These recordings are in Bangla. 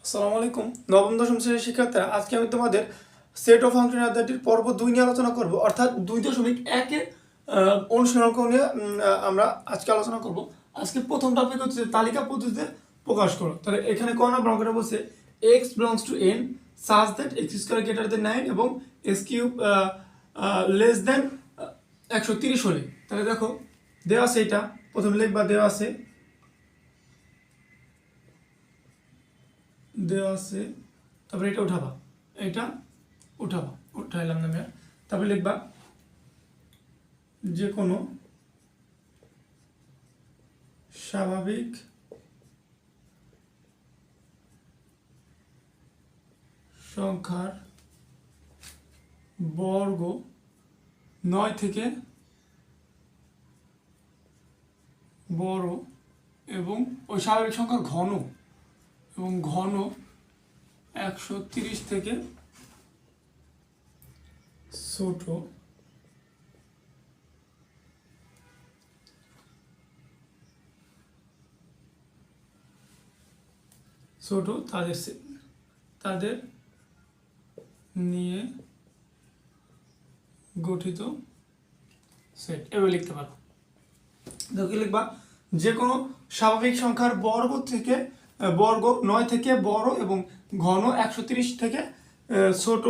আসসালামু আলাইকুম। নবম দশম শ্রেণীর শিক্ষার্থীরা, আজকে আমি তোমাদের সেট অফ ফাংশন অধ্যায়টির পর্ব 2 নিয়ে আলোচনা করব, অর্থাৎ 2.1 অনুশীলন নিয়ে আমরা আজকে আলোচনা করব। আজকে প্রথম টপিক হচ্ছে তালিকা পদ্ধতিতে প্রকাশ করো। তাহলে এখানে কোন নাম্বার অঙ্কটা বলছে x belongs to n such that x square greater than 9 এবং x cube less than 130 হলে। তাহলে দেখো দেওয়া আছে, এটা প্রথমে লিখবা, দেওয়া আছে তারপরে এটা উঠাবা, এটা উঠাইলাম না আমি। তারপরে লিখবা যে কোনো স্বাভাবিক সংখ্যার বর্গ 9 থেকে বড় এবং ওই স্বাভাবিক সংখ্যার ঘন 130 থেকে ছোট তাদের নিয়ে গঠিত সেট এভাবে লিখতে পারো। দেখো লিখবা যে কোনো স্বাভাবিক সংখ্যার বর্গ 9 থেকে বড় এবং ঘন 130 থেকে ছোট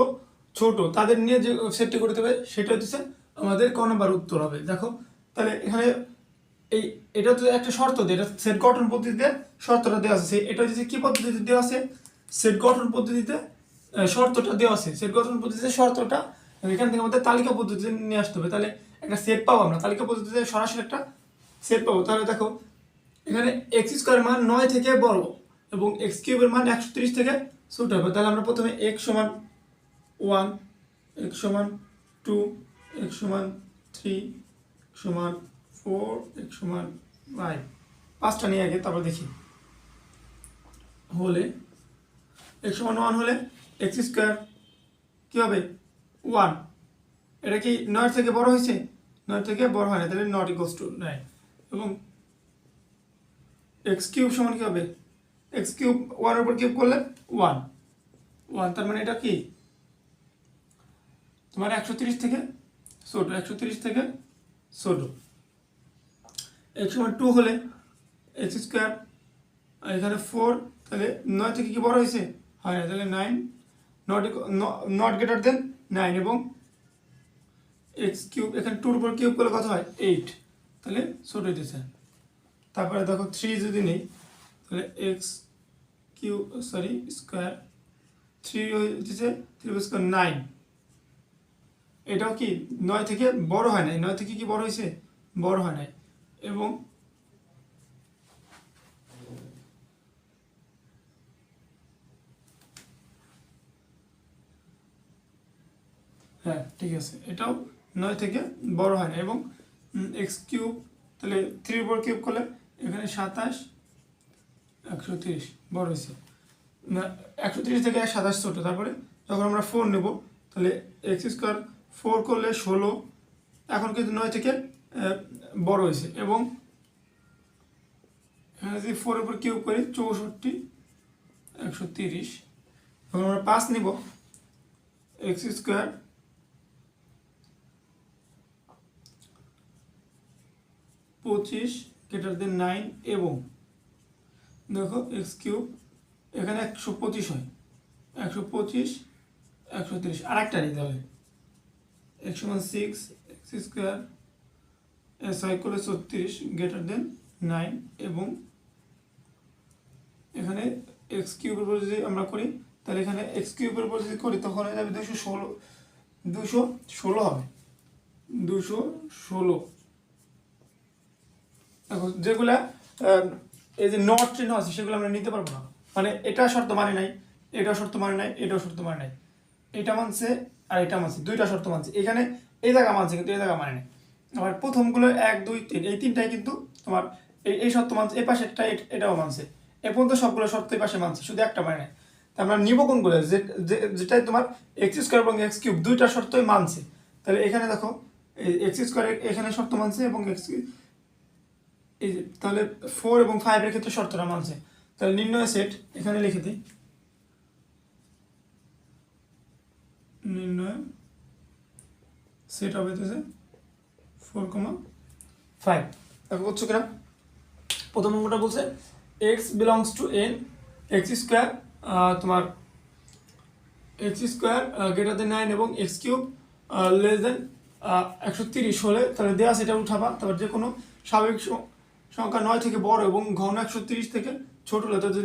তাদের নিয়ে যে সেটটি করতে হবে সেটা হচ্ছে আমাদের ক নম্বর উত্তর হবে। দেখো তাহলে এখানে এটা তো একটা শর্ত দিয়ে, এটা সেট গঠন পদ্ধতিতে শর্তটা দেওয়া আছে। এটা হচ্ছে কি পদ্ধতিতে দেওয়া আছে? সেট গঠন পদ্ধতিতে শর্তটা দেওয়া আছে। সেট গঠন পদ্ধতিতে শর্তটা এখান থেকে আমাদের তালিকা পদ্ধতিতে নিয়ে আসতে হবে। তাহলে একটা সেট পাবো আমরা, তালিকা পদ্ধতিতে সরাসরি একটা সেট পাবো। তাহলে দেখো এখানে এক্স স্কোয়ারের মান 9 থেকে বড় এবং এক্স কিউবের মান 130 থেকে ছোট হবে। তাহলে আমরা প্রথমে x সমান 1, x সমান 2, x সমান 3, x সমান 4, x সমান 5 পাঁচটা নিয়ে আগে, তারপর দেখি হলে x সমান 1 হলে এক্স স্কোয়ার কী হবে 1। এটা কি 9 থেকে বড় হয়েছে? 9 থেকে বড় হয় না, তাহলে নট ইকুয়ালস টু 9। এবং এক্স কিউব সমান কী হবে? এক্স কিউব 1 এর উপর কিউব করলে 1, তার মানে এটা কি তোমার 130 থেকে ছোট, 130 থেকে ছোট। এক্স সমান 2 হলে এক্স স্কোয়ার, এখানে 4, তাহলে 9 থেকে কি বড় হয়েছে? হয় না, তাহলে 9 নট গ্রেটার দেন 9। এবং এক্স কিউব এখানে 2 এর উপর কিউব করলে কত হয়? 8, তাহলে ছোট হইতেছে। তারপরে দেখো 3 যদি নেই, তাহলে এক্স কিউব স্কোয়ার 3 হইতেছে 3 স্কোয়ার 9। এটাও কি 9 থেকে বড় হয় নাই, 9 থেকে কি বড় হয়েছে? বড় হয় নাই। এবং হ্যাঁ ঠিক আছে, এটাও 9 থেকে বড় হয় না। এবং এক্স কিউব, তাহলে 3 উপর কিউব করলে এখানে 27, 130 বড় হয়েছে। 130 থেকে 27 ছোট। তারপরে যখন আমরা 4 নেব, তাহলে এক্স স্কোয়ার 4 করলে 16, এখন কিন্তু 9 থেকে বড় হয়েছে। এবং এখানে যদি 4 উপর কিউব করি 64, 130। যখন আমরা 5 নিব, এক্স স্কোয়ার 25 গ্রেটার দেন 9 এবং দেখো এক্স কিউব এখানে 125 হয়, 125, 130 আর একটা নিতে হবে। x সমান 6, এক্স স্কোয়ার করলে 36 গ্রেটার দেন 9 এবং এখানে এক্স কিউবের উপর যদি আমরা করি, তাহলে এখানে এক্স কিউবের উপর যদি করি তখন হয়ে যাবে 216 হবে, 216। দেখো যেগুলা এই যে নট চিহ্ন আছে সেগুলো আমরা নিতে পারবো না, মানে এটা শর্ত মানে নাই, এটাও শর্ত মানে নাই, এটাও শর্ত মানে নাই। এটা মানছে আর এটা মানছে, দুইটা শর্ত মানছে। এখানে এই জায়গা মানছে কিন্তু এই জায়গা মানে নাই। আবার প্রথমগুলো 1, 2, 3 এই তিনটাই কিন্তু তোমার এই শর্ত মানছে, এই পাশে একটা এটাও মানছে। এ পর্যন্ত সবগুলো শর্ত এই পাশে মানছে, শুধু একটা মানে নাই। আমরা নিব কোনগুলো? যেটাই তোমার এক্স স্কোয়ার এবং এক্স কিউব দুইটা শর্তই মানছে। তাহলে এখানে দেখো এক্স স্কোয়ার এখানে শর্ত মানছে এবং এক্স এই যে, তাহলে 4 এবং 5 এর ক্ষেত্রে শর্তটা মানছে। তাহলে নির্ণয় সেট এখানে লিখে দিই, নির্ণয় সেট হবে 4,5। দেখো করছো কিনা। প্রথম অঙ্কটা বলছে x belongs to N, x square তোমার এক্স স্কোয়ার গ্রেটার দেন 9 এবং এক্স কিউব লেস দেন 130 হলে তাহলে দেওয়া সেটা উঠাবা। তারপর যে কোনো স্বাভাবিক সংখ্যা 9 থেকে বড় এবং ঘন 130 থেকে ছোট হলে তাদের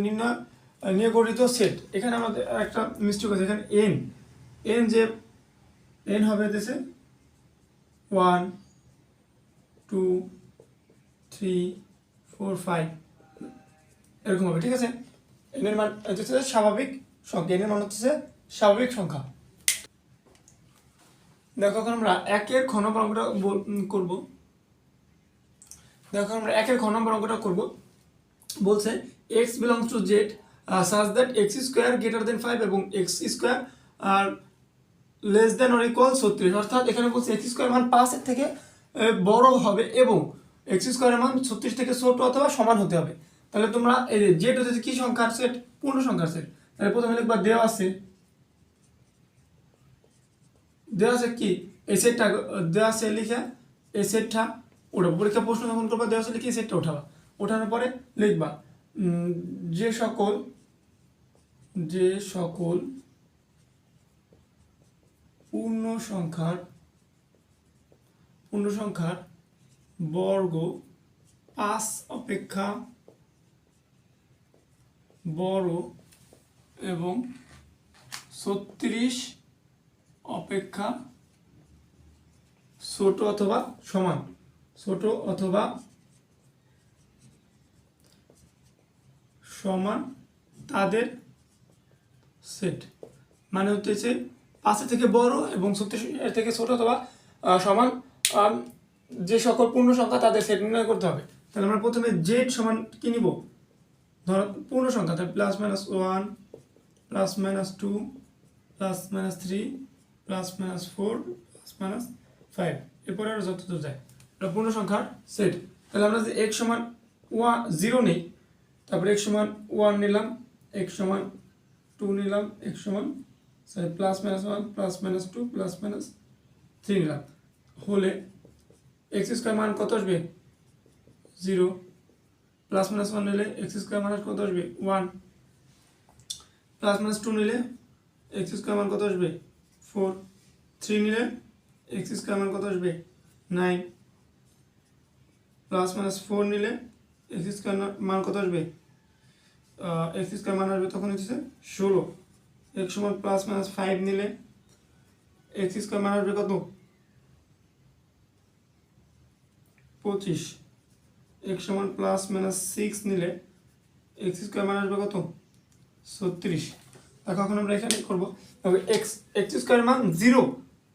নিয়ে গঠিত সেট। এখানে আমাদের একটা মিস্টেক আছে, এখানে এন যে এন হবে 1 2 3 4 5 এরকম হবে, ঠিক আছে। এনের মান হচ্ছে স্বাভাবিক সংখ্যা, এনের মান হচ্ছে স্বাভাবিক সংখ্যা। দেখো এখন আমরা একের ঘ নম্বর অঙ্কটা করব। দেখো আমরা একের ঘ নম্বর অঙ্কটা করব। বলছে x belongs to z such that x square greater than 5 এবং x স্কয়ার আর লেস দেন অর ইকুয়াল 36। অর্থাৎ এখানে বলছে x স্কয়ার মান 5 এর থেকে বড় হবে এবং x স্কয়ারের মান 36 থেকে ছোট অথবা সমান হতে হবে। তাহলে তোমরা এই z হচ্ছে কি সংখ্যার সেট? পূর্ণ সংখ্যার সেট। তাহলে প্রথমে লিখবা দেওয়া আছে কি এই সেটটা দেওয়া আছে লিখে এই সেটটা ওটা পরীক্ষা প্রশ্ন যখন করবা দেওয়া আছে লিখে এই সেটটা উঠাবা। ওঠানোর পরে লিখবা যে সকল পূর্ণ সংখ্যার বর্গ 5 অপেক্ষা বড় এবং 36 অপেক্ষা ছোট অথবা সমান তাদের সেট। মানে হচ্ছে 5 থেকে বড় এবং 36 এর থেকে ছোট অথবা সমান যে সকল পূর্ণ সংখ্যা তাদের সেট নির্ণয় করতে হবে। তাহলে আমরা প্রথমে জেড সমান কি নিব? ধরো পূর্ণ সংখ্যা, তাহলে +-1 +-2 +-3 +-4 +-5 এরপরে আর যত দূর যায় এটা পূর্ণ সংখ্যার সেট। তাহলে আমরা যে x সমান 0 নেই, তারপরে x সমান 1 নিলাম, x সমান 2 নিলাম, x সমান +-1 +-2 +-3 নিলাম হলে x স্কয়ার মান কত আসবে? 0। +-1 নিলে x স্কয়ার মান কত আসবে? 1। +-2 নিলে x স্কয়ার মান কত আসবে? 4। 3 নিলে x স্কয়ার মান কত আসবে? 9। +-4 নিলে x স্কয়ার মান কত আসবে? x স্কয়ার মান আসবে তখন হচ্ছে 16। x সমান +-5 নিলে x স্কয়ার মান আসবে কত? 25। x সমান +-6 নিলে x স্কয়ার মান আসবে কত? 36। দেখো এখন আমরা এখানে করব x স্কয়ার মান 0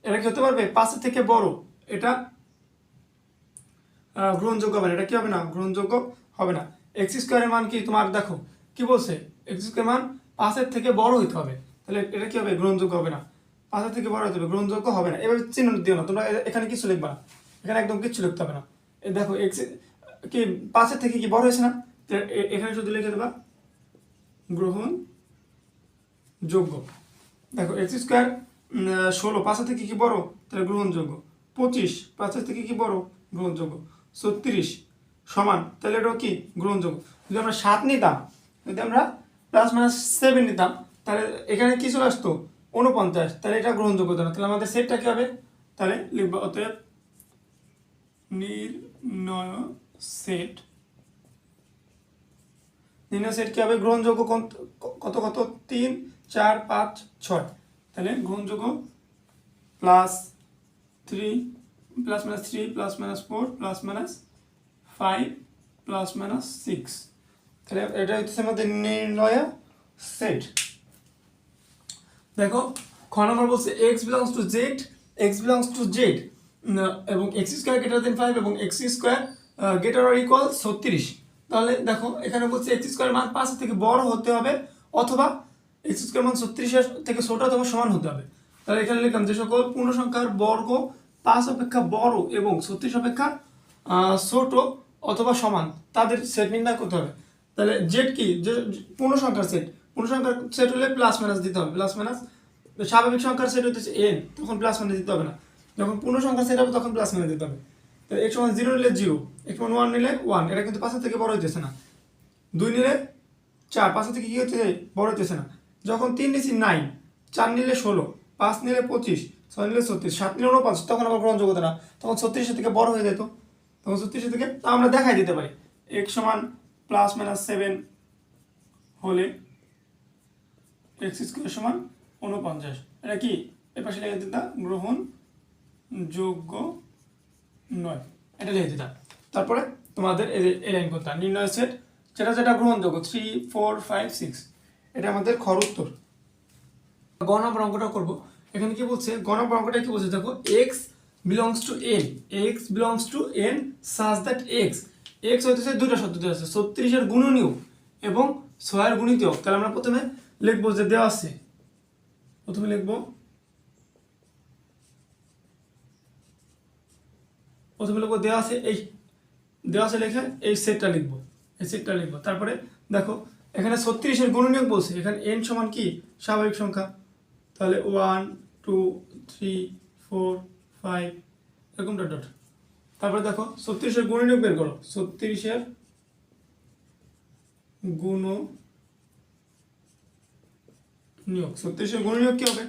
এটা কি হতে পারবে? 5 এর থেকে বড়, এটা গ্রহণযোগ্য হবে না, এটা কি হবে না? গ্রহণযোগ্য হবে না। x স্কয়ারের মান কি তোমার দেখো কি বলছে? x স্কয়ার মান 5 এর থেকে বড় হতে হবে, তাহলে এটা কি হবে? গ্রহণযোগ্য হবে না। 5 এর থেকে বড় হতে হবে, গ্রহণযোগ্য হবে না। এভাবে চিহ্ন দিও না তোমরা, এখানে কিছু লিখবা না, এখানে একদম কিছু লিখতে হবে না। এই দেখো x কি 5 এর থেকে কি বড় হয়েছে না? এখানে শুধু লিখে দেবা গ্রহণযোগ্য। দেখো x স্কয়ার 16 5 এর থেকে কি বড়? তাহলে গ্রহণযোগ্য। 25 5 এর থেকে কি বড়? গ্রহণযোগ্য। 36 সমান, তাহলে এটাও কি? গ্রহণযোগ্য। যদি আমরা 7 নিতাম, যদি আমরা +-7 নিতাম, তাহলে এখানে কি চলে আসতো? 49, তাহলে এটা গ্রহণযোগ্য না। তাহলে আমাদের সেটটা কি হবে? তাহলে লিখব অতএব নির্ণয় সেট কি হবে? গ্রহণযোগ্য কত 3 4 5 6। তাহলে গ্রহণযোগ্য +3 +-3 +-4 +-5 +-6। তাহলে এটা হচ্ছে আমাদের নির্ণয় সেট। দেখো খ নম্বর বলছে x belongs to z এবং x স্কয়ার গ্রেটার দেন 5 এবং x square greater or equal 36। তাহলে দেখো এখানে বলছে x স্কয়ার মান 5 এর থেকে বড় হতে হবে অথবা x স্কয়ার মান 36 এর থেকে ছোট অথবা সমান হতে হবে। তাহলে এখানে লিখলাম যে সকল পূর্ণ সংখ্যার বর্গ 5 অপেক্ষা বড় এবং 36 অপেক্ষা ছোট অথবা সমান তাদের সেট নির্ণয় করতে হবে। তাহলে z কি? যে পূর্ণ সংখ্যার সেট হলে প্লাস মাইনাস দিতে হবে, তো স্বাভাবিক সংখ্যার সেট হচ্ছে n, তখন প্লাস মানে দিতে হবে না। যখন পূর্ণ সংখ্যার সেট হবে তখন প্লাস মানে দিতে হবে। তো x সমান 0 নিলে 0, x সমান 1 নিলে 1, এটা কিন্তু 5 থেকে বড় হইতেছে না। 2 নিলে 4, 5 থেকে কি হচ্ছে বড় হইতেছে না। যখন 3 নিছি 9, 4 নিলে 16, 5 নিলে 25, 6 নিলে 36, 7 নিলে 49, তখন আবার গ্রহণযোগ্য না, তখন 36 থেকে বড় হয়ে যেত। তখন 36 থেকে তা আমরা দেখাই দিতে পারি x সমান প্লাস মাইনাস 7 হলে x স্কয়ার সমান 49, এটা কি এর পাশে লিখে দিতাম গ্রহণযোগ্য নয়, এটা লিখে দিতাম। তারপরে তোমাদের এই লাইন করতাম নির্ণয় সেট যেটা যেটা গ্রহণযোগ্য 3, 4, 5, 6, এটা আমাদের খর উত্তর। গ নম্বর অঙ্কটা করবো। এখানে কি বলছে, গ নম্বর অঙ্কটা কি বলছে দেখো, x belongs to n, x belongs to n such that x হইতেছে দুইটা শব্দ দেওয়া আছে, 36 এর গুণনীয় এবং 6 এর গুণিতক। তাহলে আমরা প্রথমে লিখবো যে দেওয়া আছে, প্রথমে লিখবো দেওয়া আছে, এই দেওয়া আছে লিখে এই সেটটা লিখবো, এই সেটটা লিখবো। তারপরে দেখো এখানে 36 এর গুণনীয়ক বলছে, এখানে n সমান কি স্বাভাবিক সংখ্যা, তাহলে 1, 2, 3, 4, 5 এরকম ডট ডট। তারপরে দেখো 36 এর গুণনীয়ক বের করো, 36 এর গুণনীয়ক, 36 এর গুণনীয়ক কি হবে,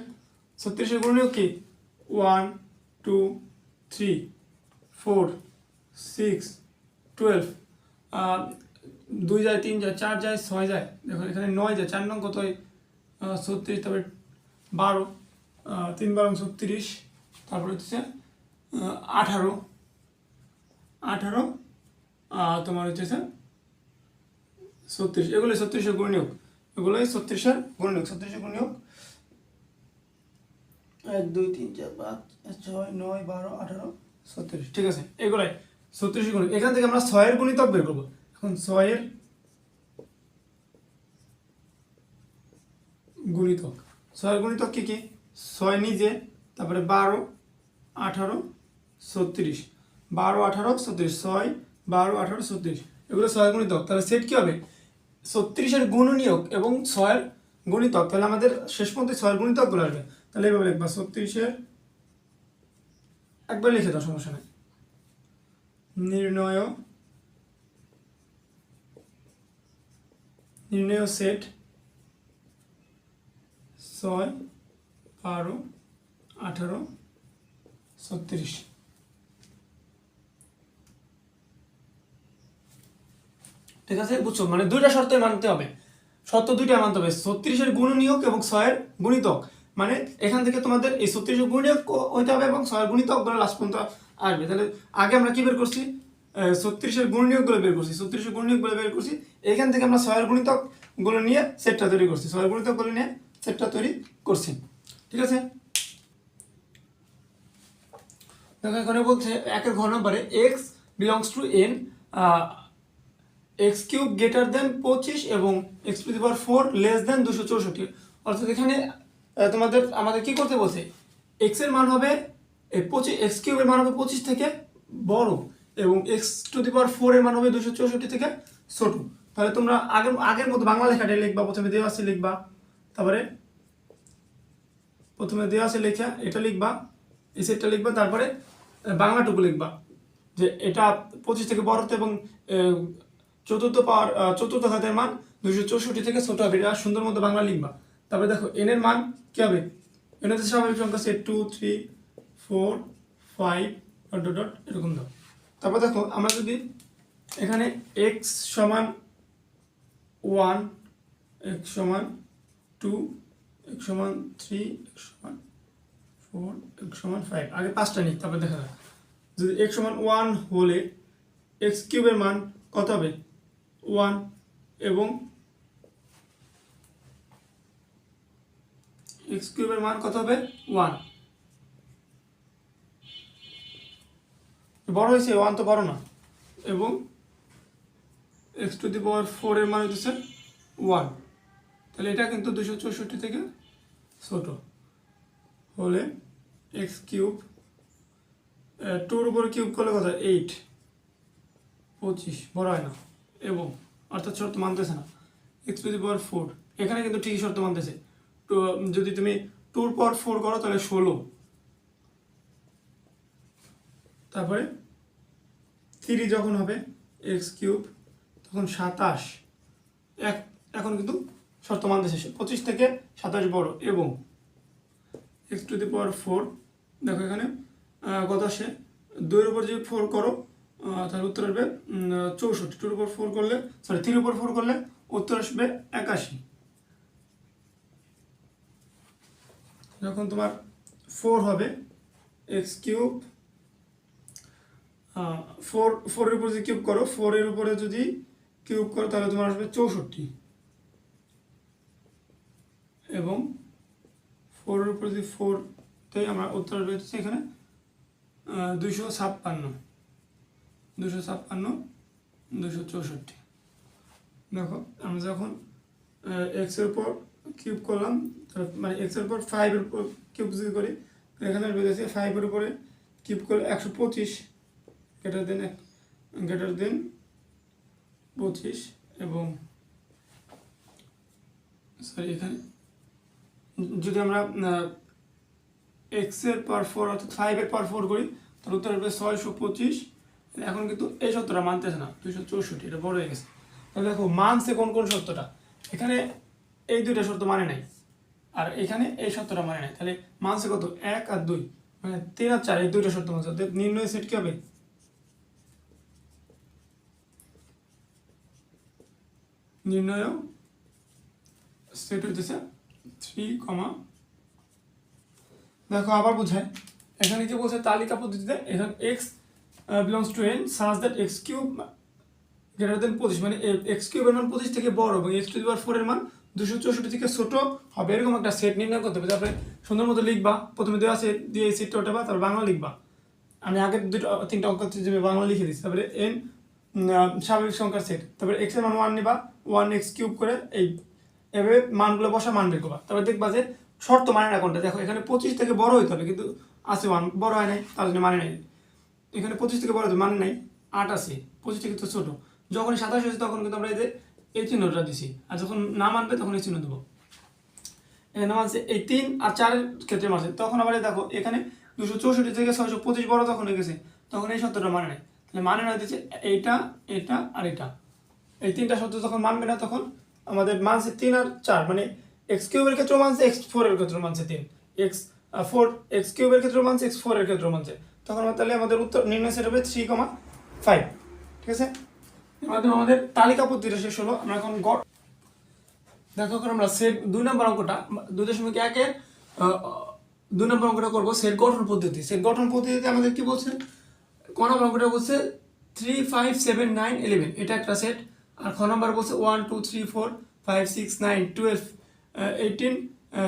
36 এর গুণনীয়ক কি 1, 2, 3, 4, 6, 12, 2 যায়, 3 যায়, 4 যায়, 6 যায়, দেখো এখানে 9 যায়, 4 নং কত হয় 36, তারপরে 12, 3 12 36, তারপরে হচ্ছে 18, তোমার হচ্ছে 36, এগুলো 36 এর গুণনীয়ক, এগুলোই 36 এর গুণনীয়ক, 36 এর গুণনীয়ক 1 2 3 4 5 6 9 12 18 36, ঠিক আছে, এগুলাই 36 গুণিতক। এখান থেকে আমরা 6 এর গুণিতক বের করব। এখন 6 এর গুণিতক, 6 এর গুণিতক কি কি, 6 নিজে, তারপরে 12 18 36, 12 18 36, 6 12 18 36, এগুলো 6 এর গুণিতক। তাহলে সেট কি হবে, 36 এর গুণনীয়ক এবং 6 এর গুণিতক। তাহলে আমাদের শেষ পর্যন্ত 6 এর গুণিতক গুলো আসবে। তাহলে এইভাবে লিখবা 36 এর, একবার লিখে দাও সমস্যা নেই, নির্ণয় সেট 6 12 18 36, ঠিক আছে, বুঝছো, মানে দুইটা শর্ত মানতে হবে, শর্ত দুইটা মানতে হবে, 36 এর গুণনীয়ক এবং 6 এর গুণিতক। মানে এখান থেকে তোমাদের এই 36 এর গুণনীয়ক হইতে হবে এবং 6 এর গুণিতক গুলো লাস্ট পর্যন্ত আসবে। তাহলে আগে আমরা কি বের করছি, 36 এর গুণনীয়ক গুলো বের করছি, 36 এর গুণনীয়ক গুলো বের করছি, এখান থেকে আমরা 6 এর গুণিতক গুলো নিয়ে সেটটা তৈরি করছি, 6 এর গুণিতক গুলো নিয়ে সেটটা তৈরি করছি, ঠিক আছে। দেখো এখানে বলছে 1 এর ঘ নম্বরে x belongs to n, x cube greater than 25 এবং x to the power 4 less than 264। অর্থাৎ এখানে আমাদের কি করতে বলছে, x এর মান হবে 25, x কিউবের মান হবে 25 থেকে বড় এবং x টু দি পাওয়ার 4 এর মান হবে 264 থেকে ছোট। তাহলে তোমরা আগের মতো বাংলা লেখাটা লিখবা, প্রথমে দেওয়া আছে লিখবা, তারপরে প্রথমে দেওয়া আছে লেখা এটা লিখবা, এই সেটটা লিখবা, তারপরে বাংলাটুকু লিখবা যে এটা 25 থেকে বড় এবং চতুর্থ ঘাতের মান 264 থেকে ছোট হবে, এটা সুন্দর মতো বাংলা লিখবা। তারপরে দেখো এন এর মান কি হবে, এন হচ্ছে স্বাভাবিক সংখ্যা, সেট 2 3 4 5 ডট ডট এরকম দাও। তারপর দেখো আমরা যদি এখানে x সমান 1, x সমান 2, x সমান 3, x সমান 4, x সমান 5, আগে 5টা নিই, তারপর দেখা যাক। যদি x সমান 1 হলে x কিউবের মান কত হবে 1 এবং x কিউবের মান কত হবে 1, বড় হয়েছে 1 তো বড় না, এবং x টু দি পাওয়ার 4 এর মান হচ্ছে 1, তাহলে এটা কিন্তু 264 থেকে ছোট হলে x কিউব 2 এর উপর কিউব করলে কত 8 25, বড় হয় না, এবং অর্থাৎ শর্ত মানতেছে না, x টু দি পাওয়ার 4 এখানে কিন্তু ঠিকই শর্ত মানতেছে। তো যদি তুমি 2 এর পাওয়ার 4 করো তাহলে 16, তারপরে 3 যখন হবে এক্স কিউব তখন 27, এখন কিন্তু শর্ত মানতে শেষ, 25 থেকে 27 বড় এবং এক্স টু দি পাওয়ার 4, দেখো এখানে কত আসে, 2 এর উপর যদি 4 করো তাহলে উত্তর আসবে 64, 2 এর উপর 4 করলে, সরি 3 এর উপর 4 করলে উত্তর আসবে 81। যখন তোমার 4 হবে এক্স কিউব 4 এর উপর যদি কিউব করো, 4 এর উপরে যদি কিউব করো তাহলে তোমার আসবে 64 এবং 4 এর উপর যদি 4 তাই আমরা উত্তর আসবে হচ্ছে এখানে 256, 264। দেখো আমরা যখন এক্স এর উপর কিউব করলাম, মানে এক্স এর উপর 5 এর উপর কিউব যদি করি, এখানে বেরিয়েছে 5 এর উপরে কিউব করে 125 গ্রেটার দেন 25 এবং সরি এখানে যদি আমরা এক্স এর পাওয়ার 4 অর্থাৎ 5 এর পাওয়ার 4 করি তাহলে উত্তর আসবে 625। এখন কিন্তু এই সত্যটা মানতেছে না, 264, এটা বড় হয়ে গেছে। তাহলে দেখো মানছে কোন কোন সত্যটা, এখানে এই দুইটা শর্ত মানে নাই আর এখানে এই সত্যটা মানে নাই, তাহলে মানছে কত 1 আর 2, মানে 3 আর 4 এই দুইটা শর্ত মানছে। নির্ণয় সেট কি হবে, নির্ণয় সেট হইতেছে 3, দেখো আবার বোঝায়, এখানে কি বলছে তালিকা পদ্ধতিতে, এখানে x belongs to N such that x cube greater than 25, মানে এক্স কিউবের মান 25 থেকে বড় এবং এক্স টু দি পাওয়ার 4 এর মান 264 থেকে ছোট হবে, এরকম একটা সেট নির্ণয় করতে হবে। তারপরে সুন্দর মতো লিখবা, প্রথমে দেওয়া সেট দিয়ে এই সেটটা ওঠাবা, তারপর বাংলা লিখবা। আমি আগের 3টা অঙ্ক যে বাংলা লিখে দিচ্ছি। তারপরে এন স্বাভাবিক সংখ্যার সেট, তারপরে এক্স এর মান 1 নিবা, 1 এক্স কিউব করে এই এভাবে মানগুলো বসা মান বের করবা। তারপরে দেখবা যে শর্ত মানে না কোনটা, দেখো এখানে 25 থেকে বড় হইতে হবে কিন্তু আছে 1 বড় হয় নাই, তার জন্য মানে নাই। এখানে 25 থেকে বড় হতে মানে নাই, 8 আছে, 25 থেকে তো ছোট। যখন 27 হয়েছে তখন কিন্তু আমরা এই চিহ্নটা দিছি, আর যখন না মানবে তখন এই চিহ্ন দেবো। এখানে মানছে এই 3 আর 4 এর ক্ষেত্রে মানছে, তখন আবার দেখো এখানে 264 থেকে 625 বড় তখন হয়ে গেছে, তখন এই সত্যটা মানে নাই। তাহলে মানে না দিচ্ছে এইটা, এটা আর এটা, এই 3টা সত্য যখন মানবে না তখন আমাদের মানছে 3 আর 4, মানে এক্স কিউবের ক্ষেত্রে মানছে, এক্স 4 এর ক্ষেত্রে মানছে 3, এক্স 4 এক্স কিউবের ক্ষেত্রে মানছে, এক্স 4 এর ক্ষেত্রে মানছে, তখন তাহলে আমাদের উত্তর নির্ণয় সেট হবে 3,5। ঠিক আছে, এর মাধ্যমে আমাদের তালিকা পদ্ধতিটা শেষ হলো। আমরা এখন দেখো এখন আমরা সেট 2 নম্বর অঙ্কটা 2.1 এর 2 নম্বর অঙ্কটা করবো সেট গঠন পদ্ধতি। সেট গঠন পদ্ধতিতে আমাদের কি বলছে, ক নম্বর অঙ্কটা বলছে 3, 5, 7, 9, 11, এটা একটা সেট। আর খ নম্বর বলছে 1, 2, 3, 4, 5, 6, 9, 12, 18,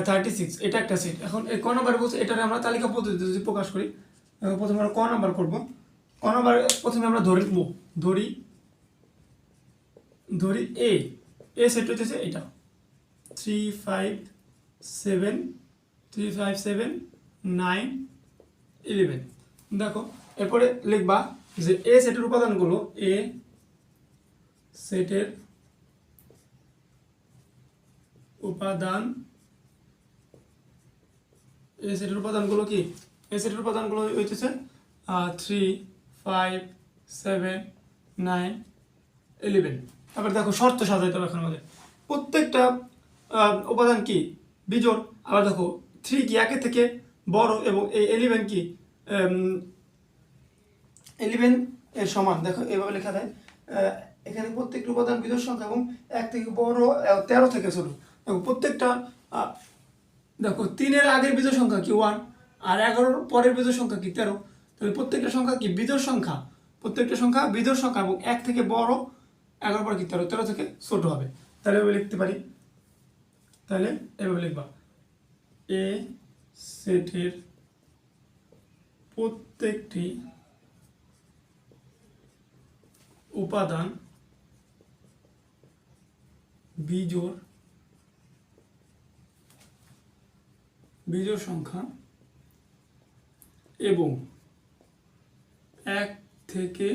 36, এটা একটা সেট। এখন এই ক নম্বর বলছে এটারে আমরা তালিকা পদ্ধতিতে যদি প্রকাশ করি, প্রথমে আমরা ক নম্বর করবো। ক নম্বর প্রথমে আমরা ধরি এ সেট হইতেছে এটা 3, 5, 7, 9, 11। দেখো এরপরে লিখবা যে এ সেটের উপাদানগুলো, এ সেটের উপাদানগুলো কি, এ সেটের উপাদানগুলো হইতেছে 3, 5, 7, 9, 11। তারপর দেখো শর্ত সাজাইতে হবে এখন আমাদের, প্রত্যেকটা উপাদান কি বিজোড়। আবার দেখো 3 কি একের থেকে বড় এবং এই 11 কি 11 এর সমান। দেখো এভাবে লেখা যায়, এখানে প্রত্যেকটা উপাদান বিজোড় সংখ্যা এবং 1 থেকে বড় 13 থেকে ছোট। দেখো প্রত্যেকটা দেখো 3 এর আগের বিজোড় সংখ্যা কি 1 আর 11 পরের বিজোড় সংখ্যা কি 13, তাহলে প্রত্যেকটা সংখ্যা কি বিজোড় সংখ্যা, প্রত্যেকটা সংখ্যা বিজোড় সংখ্যা এবং 1 থেকে বড় 11 পর কি 13 থেকে ছোট হবে। তাহলে এভাবে লিখতে পারি, তাহলে এভাবে লিখবা এ সেটের প্রত্যেকটি উপাদান বিজোড় সংখ্যা এবং 1 থেকে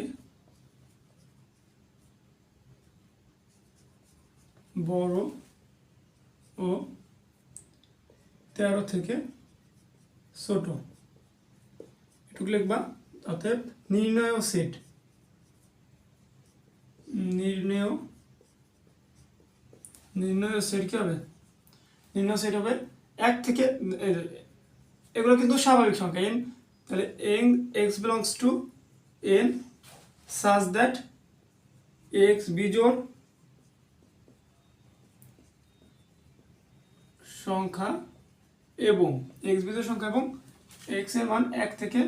বড় ও 13 থেকে ছোট, এটুকু লিখবা। অতএব নির্ণয় সেট, নির্ণয় সেট কি হবে? নির্ণয় সেট হবে 1 থেকে, এগুলো কিন্তু স্বাভাবিক সংখ্যা n, তাহলে n x belongs to n such that x বিজোড় সংখ্যা এবং x বিজোড় সংখ্যা এবং x এর মান 1 থেকে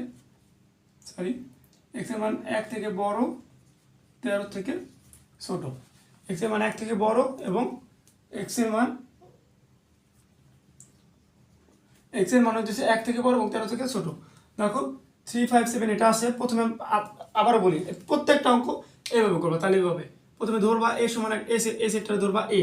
x এর মান 1 থেকে বড় 13 থেকে ছোট, x এর মান 1 থেকে বড় এবং x এর মান হচ্ছে 1 থেকে বড় এবং 13 থেকে ছোট। দেখো 3, 5, 7 এটা আছে। প্রথমে আবারও বলি, প্রত্যেকটা অঙ্ক এইভাবে করবা। তাহলে এইভাবে প্রথমে ধরবা a সমান এ সেটটা ধরবা a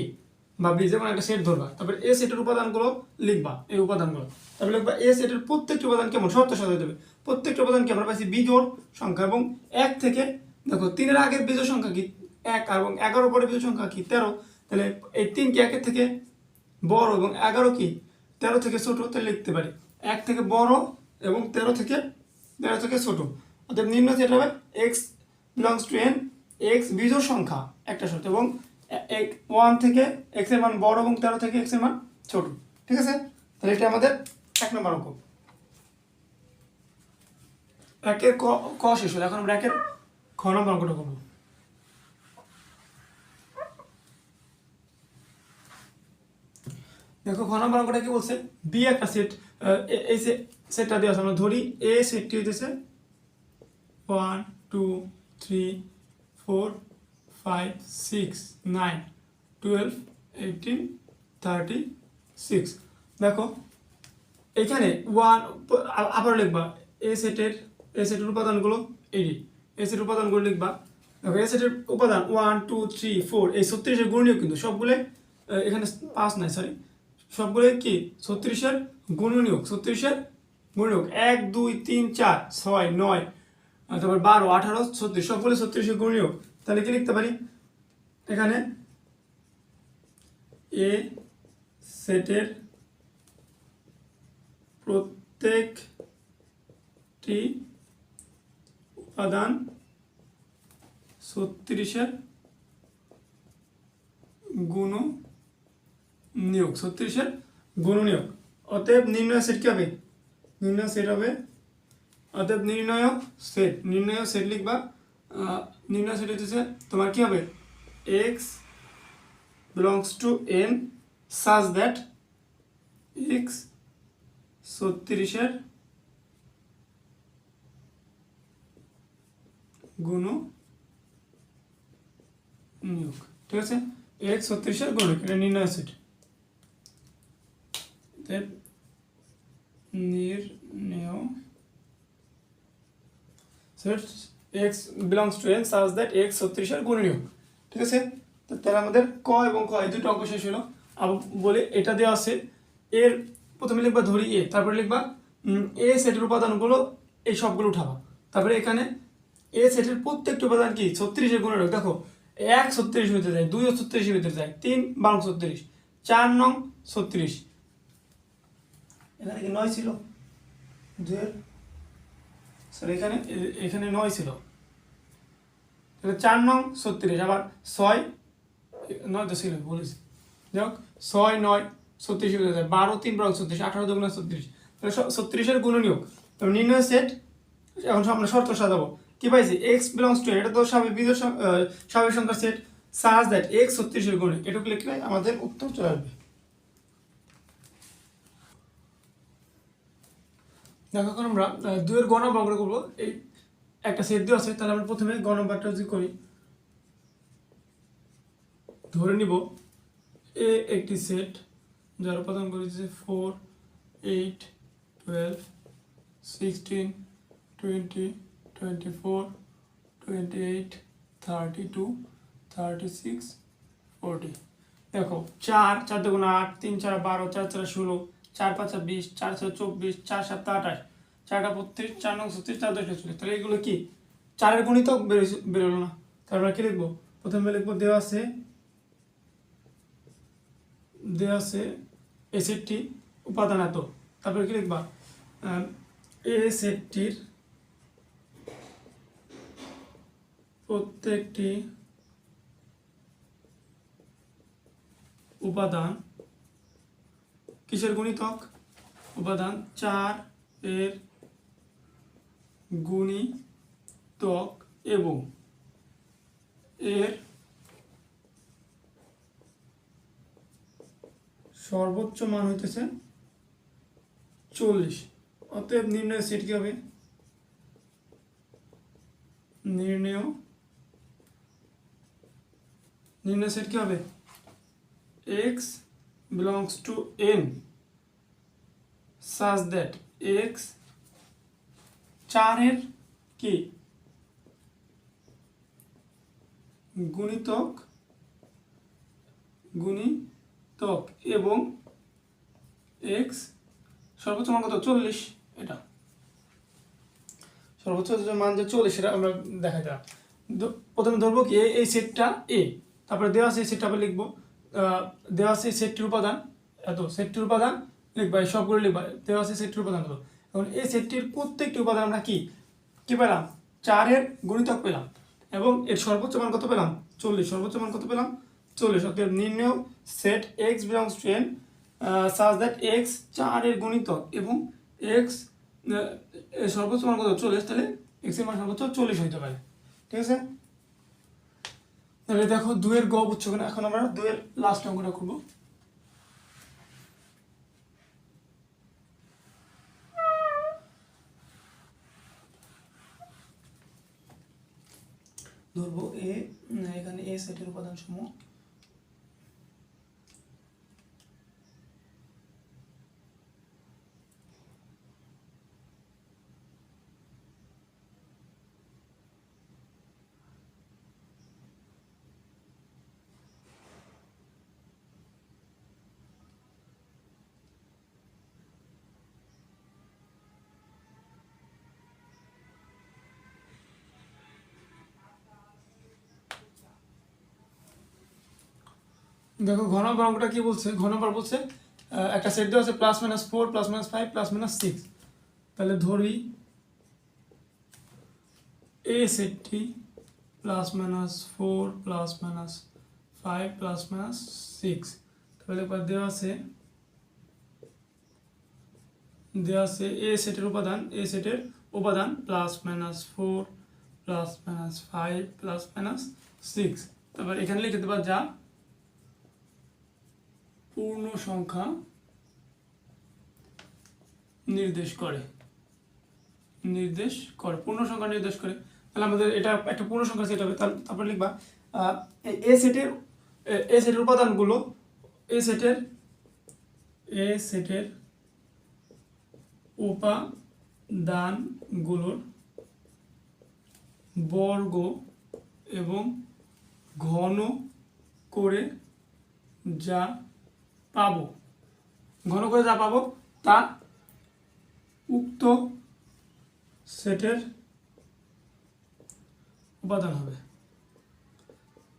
বা b, যেমন একটা সেট ধরবা, তারপর a সেটের উপাদানগুলো লিখবা, এই উপাদানগুলো তারপর লিখবা a সেটের প্রত্যেকটি উপাদান কেমন শর্ত সাজাতে দেবে। প্রত্যেকটা উপাদান কি আমরা পাইছি বিজোড় সংখ্যা এবং 1 থেকে, দেখো 3 এর আগের বিজোড় সংখ্যা কি 1 এবং 11 পরে বিজোড় সংখ্যা কি 13, তাহলে এই 3 কি 1 এর থেকে বড় এবং 11 কি 13 থেকে ছোট, তাহলে লিখতে পারি 1 থেকে বড় এবং 13 থেকে ছোট। অর্থাৎ নির্ণয় সেট হবে x belongs to n, x বিজোড় সংখ্যা একটা শর্ত এবং 1 থেকে x এর মান বড় এবং 13 থেকে x এর মান ছোট। ঠিক আছে, তাহলে এটা আমাদের 1 নম্বর অঙ্ক। একের ক শেষ হলো, এখন আমরা একের খ নম্বর অঙ্কটা করব। দেখো খ নম্বর অঙ্কটা কি বলছে, বি একটা সেট, এই সেটটা দেওয়া আছে, আমরা ধরি এ সেটটি হইতেছে 1, 2, 3, 4, 5, 6, 9, 12, 18, 36। দেখো এখানে 1 আবার লিখবা এ সেটের উপাদানগুলো এডি, এ সেটের উপাদানগুলো লিখবা। দেখো এ সেটের উপাদান 1, 2, 3, 4, এই 36 এর গুণনীয়ক কিন্তু সবগুলো, এখানে 5 নাই সরি, সবগুলো কি 36 এর গুণনীয়ক, 36 এর গুণনীয়ক 1, 2, 3, 4, 6, 9, তারপর 12, 18, 36 সবগুলো 36 এর গুণনীয়ক। তাহলে কি লিখতে পারি এখানে এ সেটের প্রত্যেকটি উপাদান 36 এর গুণনীয়ক, 36 এর গুণনীয়ক। অতএব নির্ণয় সেট কি হবে? অতএব নির্ণয় সেট লিখবা। নির্ণয় সেট হচ্ছে তোমার কি হবে, x belongs to n such that x 36 এর গুণনীয়ক। ঠিক আছে, x 36 এর গুণনীয়ক, এটা নির্ণয় সেট। নির্ণয় set x belongs to n such that x 36 এর গুণনীয়ক। ঠিক আছে, তো তাহলে আমাদের ক এবং খ এই দুটো অঙ্ক শেষ হলো। আবার বলে এটা দেওয়া আছে, এর প্রথমে লিখবা ধরি এ, তারপরে লিখবা এ সেটের উপাদানগুলো এই সবগুলো উঠাবা। তারপরে এখানে এ সেটের প্রত্যেকটি উপাদান কি 36 এর গুণনীয়ক। দেখো 1 36 ভিতরে যায়, 2 36 ভিতরে যায়, 3 12 36, 4 9 36, এখানে কি 9 ছিল, সরি এখানে 9 ছিল, তাহলে 4 9 36, আবার 6 9 তো ছিল বলেছি, যাই হোক 6 9 36 হয়ে যায়, 12 3 12 36, 18 2 36, তাহলে 36 এর গুণনীয়ক। তবে নির্ণয় সেট, এখন আমরা শর্ত সাজাবো। কি পাইছি, x belongs to, এটা তো স্বাভাবিক সংখ্যার সেট, such that x 36 এর গুণনীয়ক, এটুকু লিখলে আমাদের উত্তর চলে আসবে। দেখো এখন আমরা 2 এর গ নম্বর করবো। এই একটা সেট দেওয়া আছে, তাহলে আমরা প্রথমে গ নম্বরটা যদি করি, ধরে নিব এ একটি সেট যার উপাদান করেছে 4, 8, 12, 16, 20, 24, 28, 32, 36, 40। দেখো 4 4 দুগুণ 8, 3 4 12, 4 4 16, 4 5 20, 4 6 24, 4 7 28, 4 32, 4 9 36, 4 10 40। তাহলে এগুলো কি 4 এর গুণিতক বেরোলো না, তাহলে আমরা কি লিখবো, প্রথমে লিখবো দেওয়া আছে এই সেটটি উপাদান এত। তারপরে কি লিখবা, এ সেটটির প্রত্যেকটি উপাদান কিসের গুণিতক, উপাদান 4 এর গুণিতক এবং এর সর্বোচ্চ মান হইতেছে 40। অতএব নির্ণয় সেট কি হবে, নির্ণয় সেট কি হবে, x belongs to n such that x 4 এর কি গুণিতক এবং x সর্বোচ্চ মান কত 40, এটা সর্বোচ্চ মান যে 40 সেটা আমরা দেখাই দিলাম। প্রথমে ধরবো কি এই সেটটা এ, তারপরে দেওয়া আছে এই সেটটা আমরা লিখবো, দেওয়া আছে সেটটির উপাদান এত, সেটটির উপাদান লিখবা, এই সবগুলো লিখবা, দেওয়া আছে সেটটির উপাদান এত। এখন এই সেটটির প্রত্যেকটি উপাদান আমরা কি পেলাম, 4 এর গুণিতক পেলাম এবং এর সর্বোচ্চ মান কত পেলাম 40, সর্বোচ্চ মান কত পেলাম 40। অতএব নির্ণয় set x belongs to n such that x 4 এর গুণিতক এবং x সর্বোচ্চ মান কত 40, তাহলে x এর মান সর্বোচ্চ 40 হইতে পারে। ঠিক আছে, তাহলে দেখো 2 এর গ বুঝছো কিনা। এখন আমরা 2 এর লাস্ট অঙ্কটা করব। ধরবো এখানে এ সেটের উপাদান সমূহ, দেখো ঘন নম্বর অঙ্কটা কি বলছে, ঘন নম্বর বলছে একটা সেট দেওয়া আছে +-4 +-5 +-6। তাহলে ধরি এ সেটটি +-4 +-5 +-6, তাহলে একবার দেওয়া আছে এ সেটের উপাদান, এ সেটের উপাদান +-4 +-5 +-6। তারপর এখানে লিখে দেবা যা পূর্ণ সংখ্যা নির্দেশ করে, পূর্ণ সংখ্যা নির্দেশ করে। তাহলে আমাদের এটা একটা পূর্ণ সংখ্যা সেট হবে। তারপর লিখবা এ সেটের উপাদানগুলো, এ সেটের উপাদানগুলোর বর্গ এবং ঘন করে যা পাবো, তা উক্ত সেটের উপাদান হবে।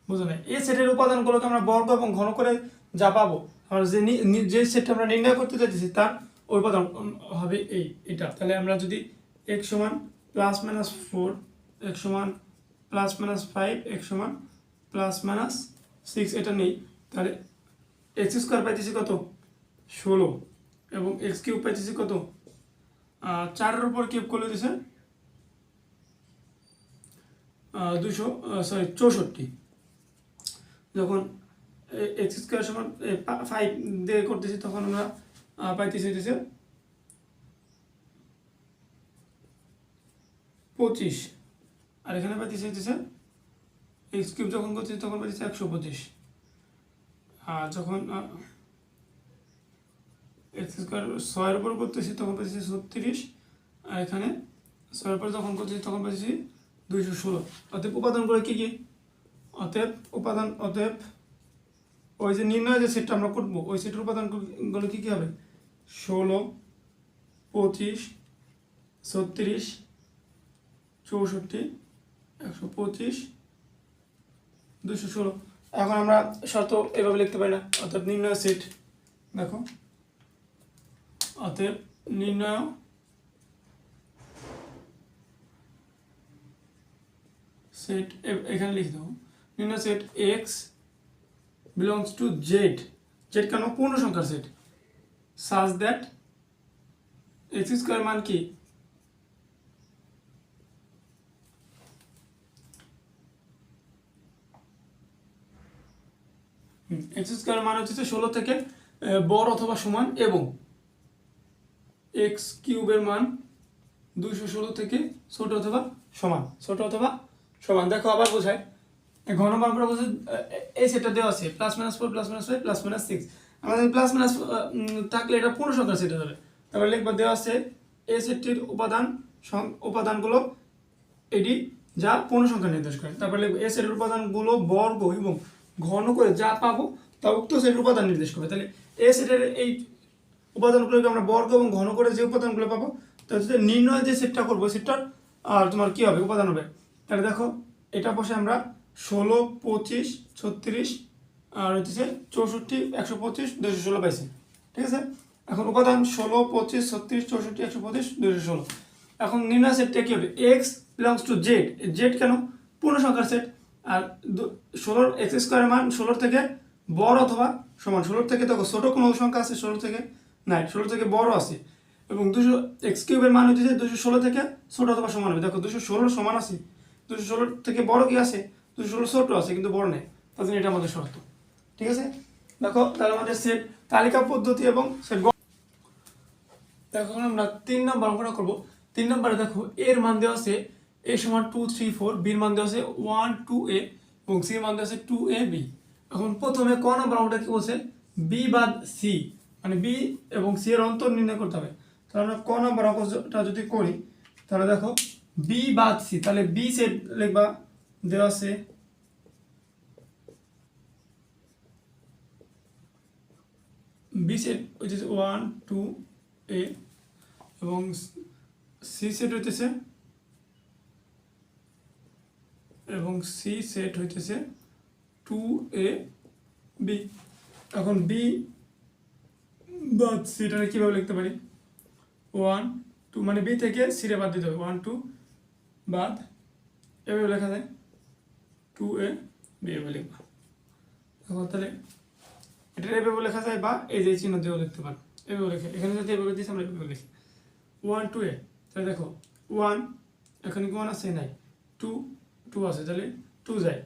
বুঝো না, এই সেটের উপাদানগুলোকে আমরা বর্গ এবং ঘন করে যা পাবো, আমরা যে সেটটা আমরা নির্ণয় করতে চাইতেছি তার উপাদান হবে এটা। তাহলে আমরা যদি x সমান +-4, x সমান +-5, x সমান +-6 এটা নেই, তাহলে x² পাইতেছি কত 16 এবং x³ পাইতেছি কত 4 এর উপর কিউব করলে দিছে 64। যখন x² সমান 5 দিয়ে করতেছি তখন আমরা পাইতেছি 25, আর এখানে পাইতেছি x³ যখন করতেছি তখন পাইতেছি 125। আর যখন x² 6 এর উপর করতেছি তখন পাইতেছি 36, আর এখানে 6 এর উপর যখন করতেছি তখন পাইতেছি 216। অতএব উপাদানগুলো কি কি, অতএব ওই যে নির্ণয় যে সেটটা আমরা করবো ওই সেটের উপাদানগুলো কি কি হবে 16, 25, 36, 64, 125, 216। এখন আমরা শর্ত এভাবে লিখতে পারি না, অর্থাৎ নির্ণয় সেট। দেখো অতএব নির্ণয় সেট, এখানে লিখে দেবো নির্ণয় set x belongs to Z, Z কেন পূর্ণ সংখ্যার set, such that x square মান কি এক্স স্কোয়ার মান হচ্ছে 16 থেকে বড় অথবা সমান, এবং এক্স কিউবের মান 216 থেকে ছোট অথবা সমান, ছোট অথবা সমান। দেখো আবার বোঝায়, ঘন নম্বর করে বলছে এই সেটটা দেওয়া আছে +-4 +-5 +-6, আমাদের প্লাস থাকলে এটা পূর্ণ সংখ্যার সেট হবে। তারপরে লিখবা দেওয়া আছে এই সেটটির উপাদানগুলো এটি যা পূর্ণ সংখ্যা নির্দেশ করে। তারপরে লিখবো এই সেটের উপাদানগুলো বর্গ এবং ঘন করে যা পাবো তা উক্ত সেটের উপাদান নির্দেশ করবে। তাহলে এই সেটের এই উপাদানগুলোকে আমরা বর্গ এবং ঘন করে যে উপাদানগুলো পাবো, তাহলে নির্ণয় যে সেটটা করবো সেটটার আর তোমার কি হবে উপাদান হবে। তাহলে দেখো এটা বসে আমরা 16, 25, 36 আর হচ্ছে 64, 125, 216 পাইছি, ঠিক আছে। এখন উপাদান 16, 25, 36, 64, 125, 216। এখন নির্ণয় সেটটা কি হবে, x belongs to Z, Z কেন পূর্ণ সংখ্যার সেট, আর 16 এক্স স্কোয়ারের মান 16 থেকে বড় অথবা সমান, 16 থেকে দেখো ছোট কোনো সংখ্যা আছে 16 থেকে নাই, 16 থেকে বড় আছে, এবং 200 এক্স কিউবের মান হচ্ছে 216 থেকে ছোট অথবা সমান হবে। দেখো 216 সমান আছে, 216 থেকে বড় কি আছে, 216 ছোট আছে কিন্তু বড় নেই, তার জন্য এটা আমাদের শর্ত, ঠিক আছে। দেখো তাহলে আমাদের সেট তালিকা পদ্ধতি এবং সেট। দেখো আমরা 3 নম্বর অঙ্কটা করবো। 3 নম্বরে দেখো এর মান দেওয়া আছে a সমান 2, 3, 4, বির মান দেওয়া আছে 1, 2a এবং সি এর মান দেওয়া আছে 2ab। এখন প্রথমে ক নম্বর অঙ্কটা কি বলছে, বি বাদ সি, মানে বি এবং সি এর অন্তর নির্ণয় করতে হবে। তাহলে আমরা ক নম্বর অঙ্কটা যদি করি, তাহলে দেখো বি বাদ সি, তাহলে বি সেট লিখবা দেওয়া আছে বি সেট হইতেছে 1, 2a এবং সি সেট হইতেছে হইতেছে 2ab। এখন বি বাদ সিটা কিভাবে লিখতে পারি, 1, 2 মানে বি থেকে সিরে বাদ দিতে হবে, 1, 2 বাদ এভাবে লেখা যায় 2ab এভাবে লিখবা। এখন তাহলে এটা এভাবে লেখা যায়, বা এই যে চিহ্ন দিয়েও লিখতে পারো, এভাবে লেখে এখানে যদি এভাবে দিচ্ছি আমরা এভাবে লিখি 1, 2a। তাহলে দেখো 1 এখানে কি 1 আছে নাই, 2 আছে, তাহলে 2 যায়,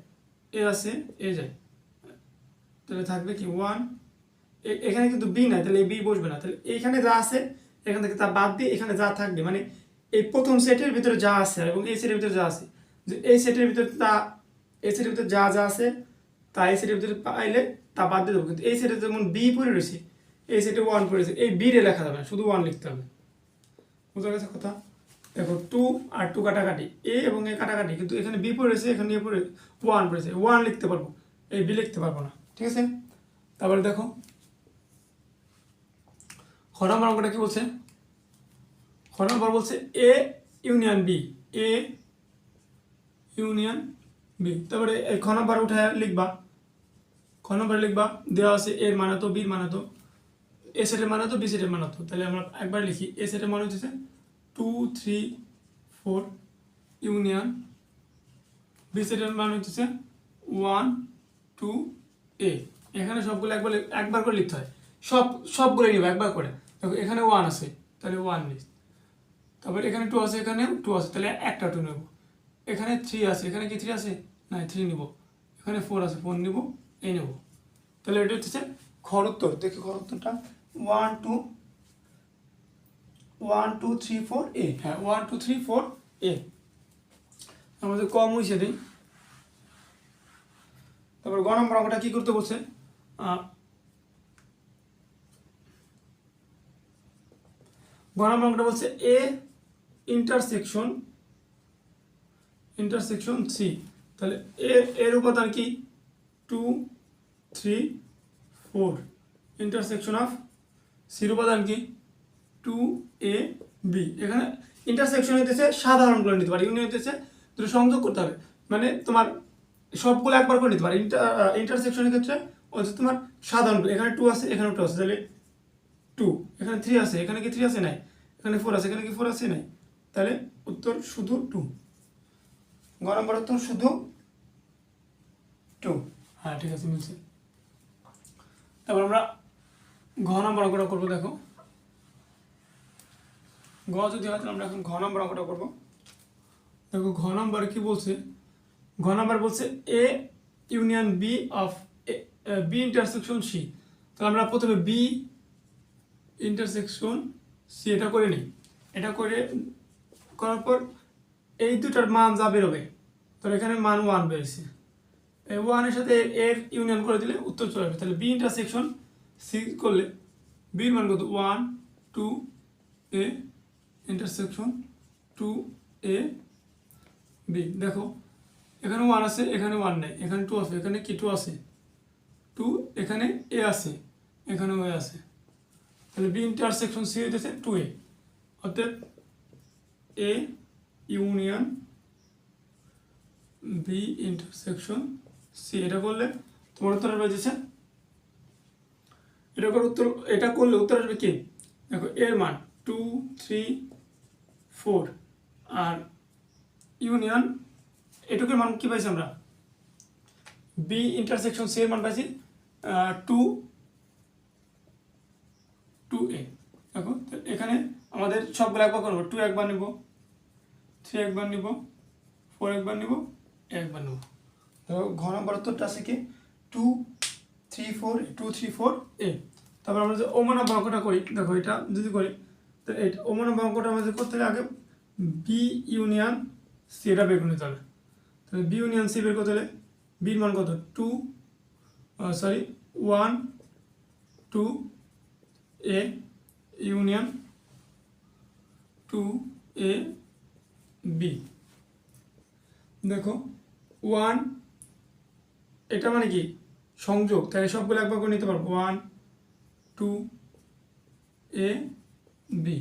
এ আছে এ যায়, তাহলে থাকবে কি 1, এখানে কিন্তু বি নাই, তাহলে বি বসবে না, তাহলে এইখানে যা আছে এখান থেকে তা বাদ দিয়ে এখানে যা থাকবে, মানে এই প্রথম সেটের ভিতরে যা আছে এবং এই সেটের ভিতরে যা আছে, যে এই সেটের ভিতরে তা এই সেটের ভিতরে যা যা আছে তা এই সেটের ভিতরে পাইলে তা বাদ দিয়ে দেবো। কিন্তু এই সেটে যেমন বি পড়ে রয়েছে, এই সেটে 1 পড়েছে, এই বি রে লেখা যাবে না, শুধু 1 লিখতে হবে, বুঝা গেছে কথা। দেখো 2 আর 2 কাটাকাটি, এ এবং এ কাটাকাটি, কিন্তু এখানে বি পড়েছে এখানে এ পড়ে 1 পড়েছে, 1 লিখতে পারবো, এই বি লিখতে পারবো না, ঠিক আছে। তারপরে দেখো খ নম্বর অঙ্কটা কি বলছে, খ নম্বর বলছে A union B, A union B. তারপরে এই খ নম্বর উঠে লিখবা, খ নম্বরে লিখবা দেওয়া আছে এর মান এত, বির মান এত, এ সেটের মান এত, বি সেটের মান এত। তাহলে আমরা একবার লিখি, এ সেটের মান হচ্ছে 2, 3, 4 ইউনিয়ন, বি সেটের মান হচ্ছে 1, 2, a। এখানে সবগুলো একবার করে লিখতে হয়, সবগুলো নিব একবার করে। দেখো এখানে 1 আছে, তাহলে 1 নিই, তারপর এখানে 2 আছে, এখানে 2 আছে, তাহলে একটা 2 নেব। এখানে 3 আছে, এখানে কি 3 আছে, না 3 নিব। এখানে 4 আছে, 4 নিব, এই নেব। তাহলে এটা হচ্ছে খর উত্তর। দেখি খর উত্তরটা 1, 2, 3, 4 a, হ্যাঁ 1, 2, 3, 4 a। আমাদের কম হয়েছে দিই। তারপর গ নম্বর অঙ্কটা কি করতে বলছে, গ নম্বর অঙ্কটা বলছে এ ইন্টারসেকশন সি। তাহলে এর উপাদান কি 2, 3, 4, ইন্টারসেকশন অফ সির উপাদান কি 2ab। এখানে ইন্টারসেকশন হইতেছে সাধারণগুলো নিতে পারে, ইউনিয়ন হইতেছে দুটো সংযোগ করতে হবে, মানে তোমার সবগুলো একবার করে নিতে পারে। ইন্টারসেকশনের ক্ষেত্রে হচ্ছে তোমার সাধারণগুলো, এখানে 2 আছে এখানে 2 আছে, তাহলে টু, এখানে 3 আছে, এখানে কি 3 আছে নাই, এখানে 4 আছে, এখানে কি 4 আছে নাই, তাহলে উত্তর শুধু 2। গ নম্বর উত্তর শুধু 2। হ্যাঁ ঠিক আছে, মিলছে। তারপর আমরা ঘ নম্বর অঙ্কটা করবো। দেখো গ যদি হয় তাহলে আমরা এখন ঘ নম্বর অঙ্কটা করবো। দেখো ঘ নম্বরে কি বলছে, ঘ নম্বর বলছে A union B of B intersection C. তাহলে আমরা প্রথমে বি ইন্টারসেকশন সি এটা করে নিই। এটা করার পর এই দুটার মান যা বেরোবে, তাহলে এখানে মান 1 বেরোছে, এই 1-এর সাথে এর ইউনিয়ন করে দিলে উত্তর চলে আসবে। তাহলে বি ইন্টারসেকশন সি করলে বির মান কত, 1 2 এ ইন্টারসেকশন 2 এ বি। দেখো এখানে 1 আছে, এখানে 1 নেই, এখানে 2 আছে, এখানে কি 2 আছে 2, এখানে এ আছে, এখানেও এ আছে, তাহলে বি ইন্টারসেকশন সি হইতেছে 2a। অর্থাৎ A union B intersection C এটা করলে তোমার উত্তর আসবে দিচ্ছে, এটা করলে উত্তর আসবে কি, দেখো এর মান 2 3 4 আর ইউনিয়ন এটুকুর মান কি পাইছি আমরা, বি ইন্টারসেকশন সি এর মান পাইছি 2a। দেখো এখানে আমাদের সবগুলো একবার করবো, 2 একবার নিব, 3 একবার নিব, 4 একবার নিব, একবার নেব। দেখো ঘ নম্বর উত্তরটা আছে কি 2 3 4 2 3 4 এ। তারপর আমরা যে ওমান অফ অঙ্কটা করি, দেখো এটা যদি করি তো এটা ওমান অফ অঙ্কটা আমাদের করতে হলে আগে বি ইউনিয়ন সি এটা বের করে নিতে হবে। তাহলে বি ইউনিয়ন সি বের করতে হলে বির মান কত 1 2 এ ইউনিয়ন 2 এ বি। দেখো 1 এটা মানে কি সংযোগ, তাহলে সবগুলো একবার করে নিতে পারবো 1 2 এ বি।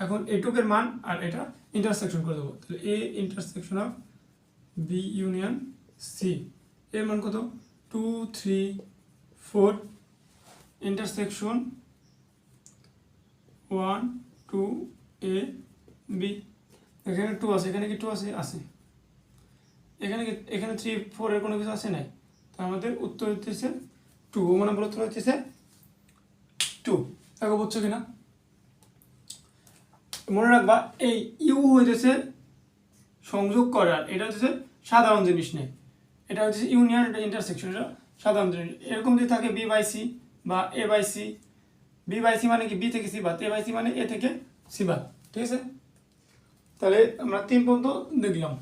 এখন এটুকের মান আর এটা ইন্টারসেকশন করে দেবো, তাহলে A intersection of B union C এর মান কত 2 3 4 ইন্টারসেকশন 1 2 এ বি। এখানে 2 আছে, এখানে কি 2 আছে, আছে, এখানে 3 4 এর কোনো কিছু আছে নাই, তো আমাদের উত্তর হচ্ছে 2। মানে উত্তর হচ্ছে 2। দেখো বুঝছো কিনা, মনে রাখবা এই ইউ হইতেছে সংযোগ করার, এটা হচ্ছে সাধারণ জিনিস নেই, এটা হচ্ছে ইউনিয়ন, এটা ইন্টারসেকশন, এটা সাধারণ জিনিস। এরকম যদি থাকে বি বাই সি বা A by C, B by C মানে কি বি থেকে সি বাদ, এ বাই সি মানে এ থেকে সি বাদ, ঠিক আছে। তাহলে আমরা 3 পর্যন্ত দেখলাম।